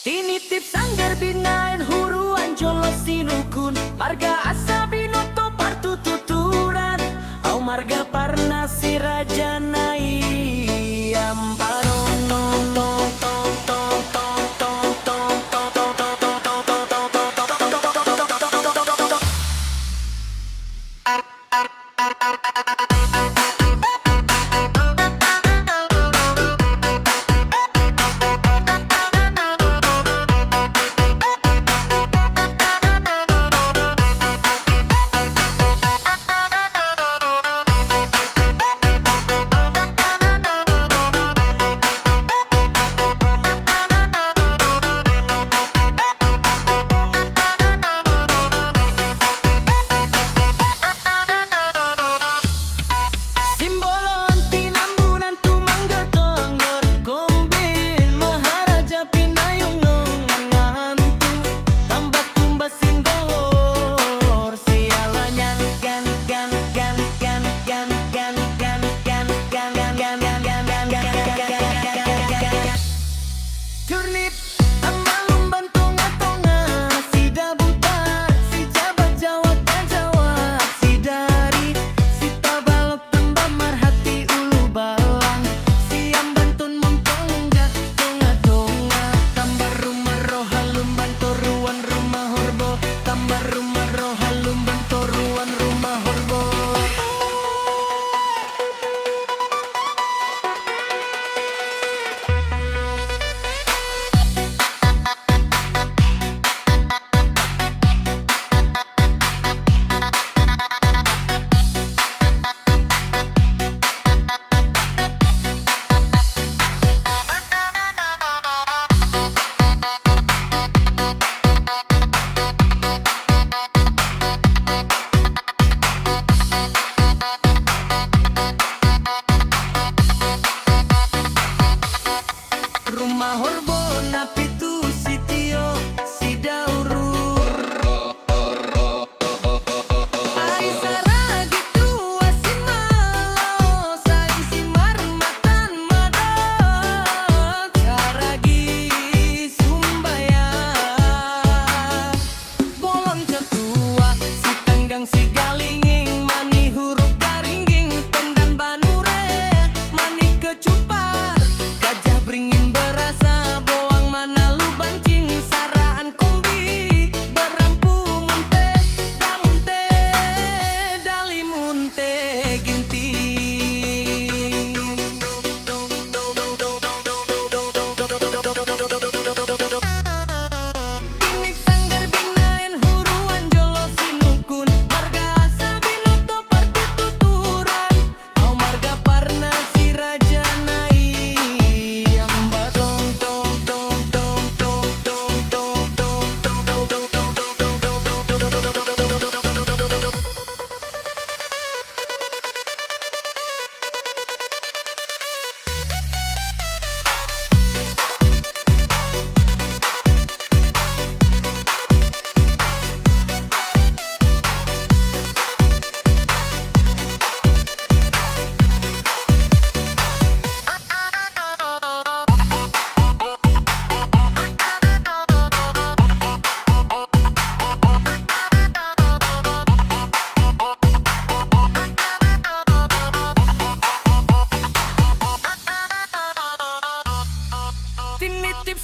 Tinitip sanggar binain huruan jolo sinukun marga asa binoto partu tuturan au marga parna si raja nai amparong tong tong tong tong tong tong tong tong tong tong tong tong tong. Rumah horbo napitu sitio si daurur Aisara gitu asimalo sai simar matan madot caragi sumbaya bolong cetua si tenggang si galinging mani huruf garingging pendan banure mani kecupar gajah beringin berasa boang mana lu bancing saraan kumbi berampu munte damunte dali munte ginti ini sanggar binain huruan jolo sinukun marga asa binoto parti tuturan au marga parna si raja nai Tinitip